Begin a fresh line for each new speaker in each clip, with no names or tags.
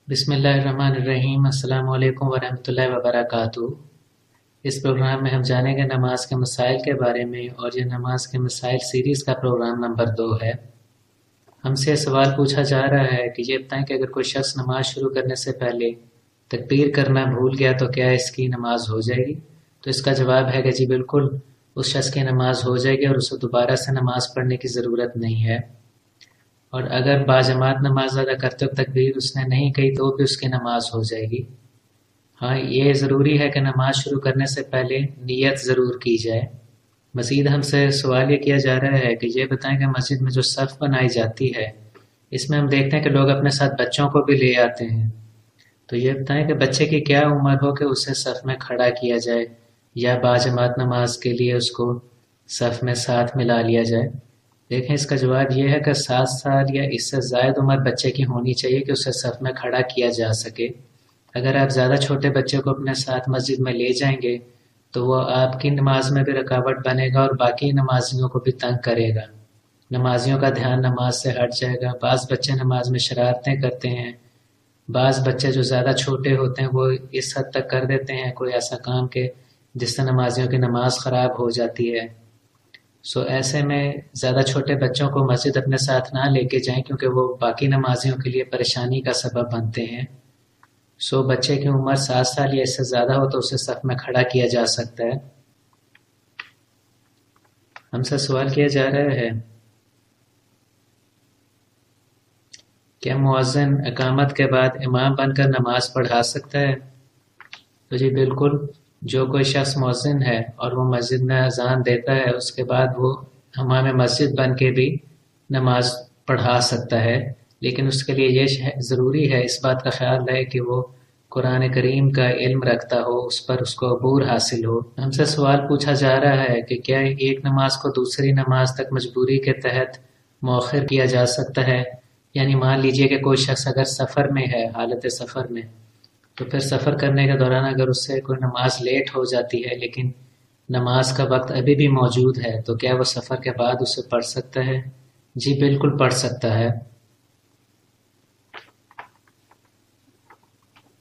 بسم اللہ الرحمن الرحیم۔ السلام علیکم ورحمۃ اللہ وبرکاتہ۔ اس پروگرام میں ہم جانیں گے نماز کے مسائل کے بارے میں، اور یہ نماز کے مسائل سیریز کا پروگرام نمبر 2 ہے۔ ہم سے سوال پوچھا جا رہا ہے کہ یہ بتائیں کہ اگر کوئی شخص نماز شروع کرنے سے پہلے تکبیر کرنا بھول گیا تو کیا اس کی نماز ہو جائے گی؟ تو اس کا جواب ہے کہ جی بالکل، اس شخص کی نماز ہو جائے گی اور اسے دوبارہ سے نماز پڑھنے کی ضرورت نہیں ہے۔ اور اگر باجماعت نماز ادا کرتے وقت تکبیر اس نے نہیں کہی تو بھی اس کی نماز ہو جائے گی۔ ہاں، یہ ضروری ہے کہ نماز شروع کرنے سے پہلے نیت ضرور کی جائے۔ مزید ہم سے سوال یہ کیا جا رہا ہے کہ یہ بتائیں کہ مسجد میں جو صف بنائی جاتی ہے، اس میں ہم دیکھتے ہیں کہ لوگ اپنے ساتھ بچوں کو بھی لے آتے ہیں۔ تو یہ بتائیں کہ بچے کی کیا عمر ہو کہ اسے صف میں کھڑا کیا جائے یا باجماعت نماز کے لیے اس کو صف میں ساتھ ملا لیا جائے؟ دیکھیں، اس کا جواب یہ ہے کہ 7 سال یا اس سے زائد عمر بچے کی ہونی چاہیے کہ اسے صف میں کھڑا کیا جا سکے۔ اگر آپ زیادہ چھوٹے بچے کو اپنے ساتھ مسجد میں لے جائیں گے تو وہ آپ کی نماز میں بھی رکاوٹ بنے گا اور باقی نمازیوں کو بھی تنگ کرے گا۔ نمازیوں کا دھیان نماز سے ہٹ جائے گا۔ بعض بچے نماز میں شرارتیں کرتے ہیں، بعض بچے جو زیادہ چھوٹے ہوتے ہیں وہ اس حد تک کر دیتے ہیں کوئی ایسا کام کہ جس سے نمازیوں کی نماز خراب ہو جاتی ہے۔ ایسے میں زیادہ چھوٹے بچوں کو مسجد اپنے ساتھ نہ لے کے جائیں، کیونکہ وہ باقی نمازیوں کے لیے پریشانی کا سبب بنتے ہیں۔ بچے کی عمر 7 سال یا اس سے زیادہ ہو تو اسے صف میں کھڑا کیا جا سکتا ہے۔ ہم سے سوال کیا جا رہا ہے کیا مؤذن اقامت کے بعد امام بن کر نماز پڑھا سکتا ہے؟ تو جی بالکل، جو کوئی شخص مؤذن ہے اور وہ مسجد میں اذان دیتا ہے، اس کے بعد وہ امام مسجد بن کے بھی نماز پڑھا سکتا ہے، لیکن اس کے لیے یہ ضروری ہے، اس بات کا خیال رہے کہ وہ قرآن کریم کا علم رکھتا ہو، اس پر اس کو عبور حاصل ہو۔ ہم سے سوال پوچھا جا رہا ہے کہ کیا ایک نماز کو دوسری نماز تک مجبوری کے تحت مؤخر کیا جا سکتا ہے؟ یعنی مان لیجئے کہ کوئی شخص اگر سفر میں ہے، حالت سفر میں، تو پھر سفر کرنے کے دوران اگر اس سے کوئی نماز لیٹ ہو جاتی ہے لیکن نماز کا وقت ابھی بھی موجود ہے، تو کیا وہ سفر کے بعد اسے پڑھ سکتا ہے؟ جی بالکل پڑھ سکتا ہے۔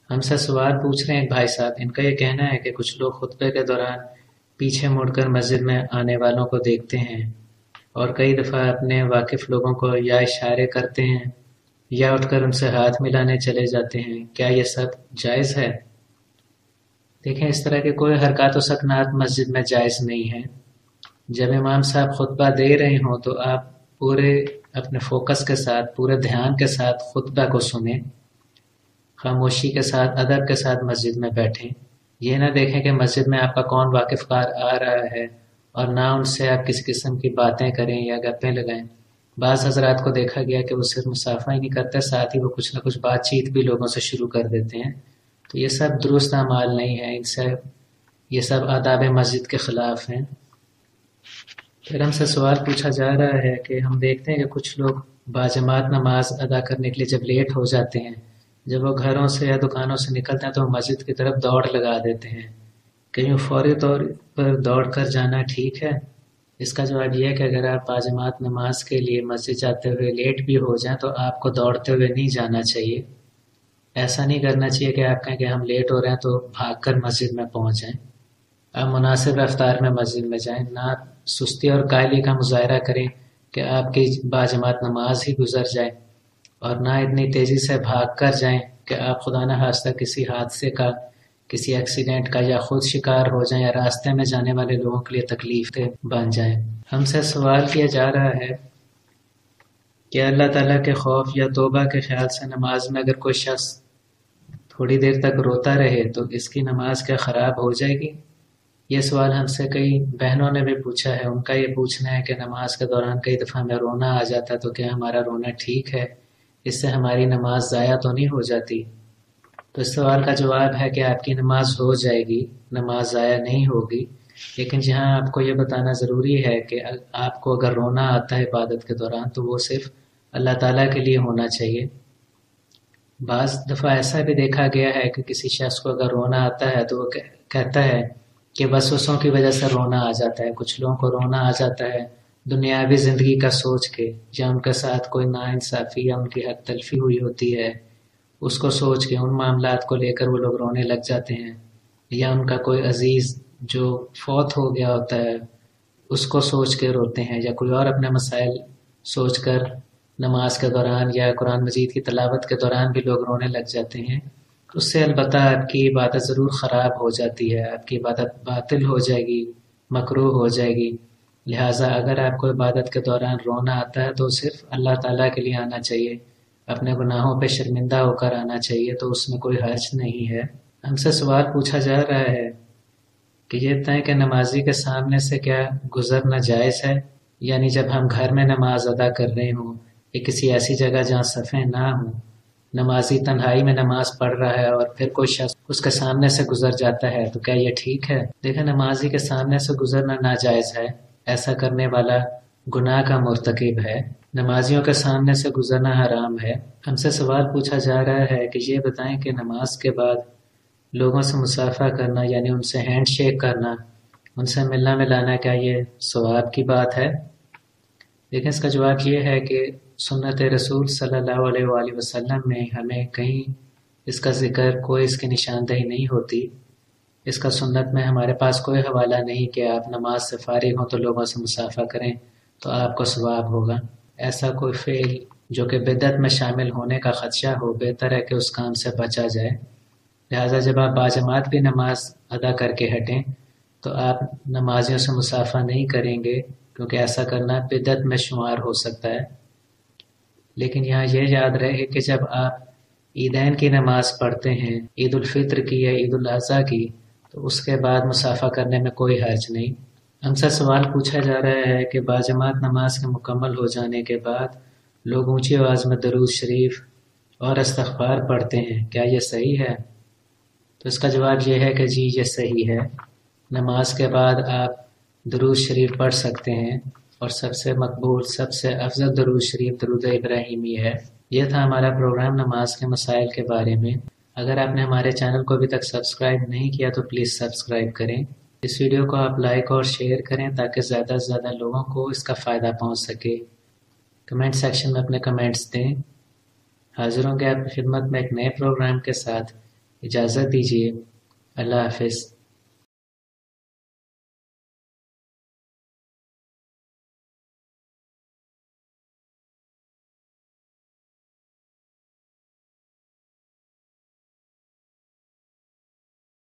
ہم سے سوال پوچھ رہے ہیں ایک بھائی صاحب، ان کا یہ کہنا ہے کہ کچھ لوگ خطبے کے دوران پیچھے مڑ کر مسجد میں آنے والوں کو دیکھتے ہیں اور کئی دفعہ اپنے واقف لوگوں کو یا اشارے کرتے ہیں یا اٹھ کر ان سے ہاتھ ملانے چلے جاتے ہیں، کیا یہ سب جائز ہے؟ دیکھیں، اس طرح کے کوئی حرکات و سکنات مسجد میں جائز نہیں ہیں۔ جب امام صاحب خطبہ دے رہے ہوں تو آپ پورے اپنے فوکس کے ساتھ، پورے دھیان کے ساتھ خطبہ کو سنیں، خاموشی کے ساتھ، ادب کے ساتھ مسجد میں بیٹھیں۔ یہ نہ دیکھیں کہ مسجد میں آپ کا کون واقف کار آ رہا ہے اور نہ ان سے آپ کسی قسم کی باتیں کریں یا گپیں لگائیں۔ بعض حضرات کو دیکھا گیا کہ وہ صرف مصافحہ ہی نہیں کرتے، ساتھ ہی وہ کچھ نہ کچھ بات چیت بھی لوگوں سے شروع کر دیتے ہیں۔ تو یہ سب درست اعمال نہیں ہیں، ان سے یہ سب آداب مسجد کے خلاف ہیں۔ پھر ہم سے سوال پوچھا جا رہا ہے کہ ہم دیکھتے ہیں کہ کچھ لوگ باجماعت نماز ادا کرنے کے لیے جب لیٹ ہو جاتے ہیں، جب وہ گھروں سے یا دکانوں سے نکلتے ہیں تو وہ مسجد کی طرف دوڑ لگا دیتے ہیں۔ کہیں فوری طور پر دوڑ کر جانا ٹھیک ہے؟ اس کا جواب یہ ہے کہ اگر آپ باجماعت نماز کے لیے مسجد جاتے ہوئے لیٹ بھی ہو جائیں تو آپ کو دوڑتے ہوئے نہیں جانا چاہیے۔ ایسا نہیں کرنا چاہیے کہ آپ کہیں کہ ہم لیٹ ہو رہے ہیں تو بھاگ کر مسجد میں پہنچ جائیں۔ آپ مناسب رفتار میں مسجد میں جائیں، نہ سستی اور کاہلی کا مظاہرہ کریں کہ آپ کی باجماعت نماز ہی گزر جائے، اور نہ اتنی تیزی سے بھاگ کر جائیں کہ آپ خدا نہ خواستہ کسی حادثے کا، کسی ایکسیڈنٹ کا یا خود شکار ہو جائیں یا راستے میں جانے والے لوگوں کے لیے تکلیف دہ بن جائیں۔ ہم سے سوال کیا جا رہا ہے کہ اللہ تعالیٰ کے خوف یا توبہ کے خیال سے نماز میں اگر کوئی شخص تھوڑی دیر تک روتا رہے تو اس کی نماز کیا خراب ہو جائے گی؟ یہ سوال ہم سے کئی بہنوں نے بھی پوچھا ہے۔ ان کا یہ پوچھنا ہے کہ نماز کے دوران کئی دفعہ ہمیں رونا آ جاتا ہے تو کیا ہمارا رونا ٹھیک ہے؟ اس سے ہماری نماز ضائع تو نہیں ہو جاتی؟ تو اس سوال کا جواب ہے کہ آپ کی نماز ہو جائے گی، نماز ضائع نہیں ہوگی، لیکن جہاں آپ کو یہ بتانا ضروری ہے کہ آپ کو اگر رونا آتا ہے عبادت کے دوران تو وہ صرف اللہ تعالیٰ کے لیے ہونا چاہیے۔ بعض دفعہ ایسا بھی دیکھا گیا ہے کہ کسی شخص کو اگر رونا آتا ہے تو وہ کہتا ہے کہ وسوسوں کی وجہ سے رونا آ جاتا ہے۔ کچھ لوگوں کو رونا آ جاتا ہے دنیاوی زندگی کا سوچ کے، یا ان کے ساتھ کوئی ناانصافی یا ان کی حق تلفی ہوئی ہوتی ہے، اس کو سوچ کے ان معاملات کو لے کر وہ لوگ رونے لگ جاتے ہیں، یا ان کا کوئی عزیز جو فوت ہو گیا ہوتا ہے اس کو سوچ کے روتے ہیں، یا کوئی اور اپنے مسائل سوچ کر نماز کے دوران یا قرآن مجید کی تلاوت کے دوران بھی لوگ رونے لگ جاتے ہیں، اس سے البتہ آپ کی عبادت ضرور خراب ہو جاتی ہے، آپ کی عبادت باطل ہو جائے گی، مکروہ ہو جائے گی۔ لہٰذا اگر آپ کو عبادت کے دوران رونا آتا ہے تو صرف اللہ تعالیٰ کے لیے آنا چاہیے، اپنے گناہوں پہ شرمندہ ہو کر آنا چاہیے، تو اس میں کوئی حرج نہیں ہے۔ ہم سے سوال پوچھا جا رہا ہے کہ یہ بتائیں کہ نمازی کے سامنے سے کیا گزرنا جائز ہے؟ یعنی جب ہم گھر میں نماز ادا کر رہے ہوں یا کسی ایسی جگہ جہاں صفیں نہ ہوں، نمازی تنہائی میں نماز پڑھ رہا ہے اور پھر کوئی شخص اس کے سامنے سے گزر جاتا ہے، تو کیا یہ ٹھیک ہے؟ دیکھیں، نمازی کے سامنے سے گزرنا ناجائز ہے، ایسا کرنے والا گناہ کا مرتکب ہے، نمازیوں کے سامنے سے گزرنا حرام ہے۔ ہم سے سوال پوچھا جا رہا ہے کہ یہ بتائیں کہ نماز کے بعد لوگوں سے مصافحہ کرنا، یعنی ان سے ہینڈ شیک کرنا، ان سے ملنا ملانا، کیا یہ ثواب کی بات ہے؟ لیکن اس کا جواب یہ ہے کہ سنت رسول صلی اللہ علیہ وآلہ وسلم میں ہمیں کہیں اس کا ذکر، کوئی اس کی نشاندہی نہیں ہوتی۔ اس کا سنت میں ہمارے پاس کوئی حوالہ نہیں کہ آپ نماز سے فارغ ہوں تو لوگوں سے مصافحہ کریں تو آپ کو ثواب ہوگا۔ ایسا کوئی فعل جو کہ بدعت میں شامل ہونے کا خدشہ ہو، بہتر ہے کہ اس کام سے بچا جائے۔ لہٰذا جب آپ باجماعت بھی نماز ادا کر کے ہٹیں تو آپ نمازیوں سے مصافحہ نہیں کریں گے، کیونکہ ایسا کرنا بدعت میں شمار ہو سکتا ہے۔ لیکن یہاں یہ یاد رہے کہ جب آپ عیدین کی نماز پڑھتے ہیں، عید الفطر کی یا عید الاضحیٰ کی، تو اس کے بعد مصافحہ کرنے میں کوئی حرج نہیں۔ ہم سے سوال پوچھا جا رہا ہے کہ باجماعت نماز کے مکمل ہو جانے کے بعد لوگ اونچی آواز میں درود شریف اور استغفار پڑھتے ہیں، کیا یہ صحیح ہے؟ تو اس کا جواب یہ ہے کہ جی، یہ صحیح ہے۔ نماز کے بعد آپ درود شریف پڑھ سکتے ہیں، اور سب سے مقبول، سب سے افضل درود شریف درود ابراہیمی ہے۔ یہ تھا ہمارا پروگرام نماز کے مسائل کے بارے میں۔ اگر آپ نے ہمارے چینل کو ابھی تک سبسکرائب نہیں کیا تو پلیز سبسکرائب کریں۔ اس ویڈیو کو آپ لائک اور شیئر کریں تاکہ زیادہ سے زیادہ لوگوں کو اس کا فائدہ پہنچ سکے۔ کمنٹ سیکشن میں اپنے کمنٹس دیں۔ حاضر ہوں گے آپ کی خدمت میں ایک نئے پروگرام کے ساتھ۔ اجازت دیجیے۔ اللہ حافظ۔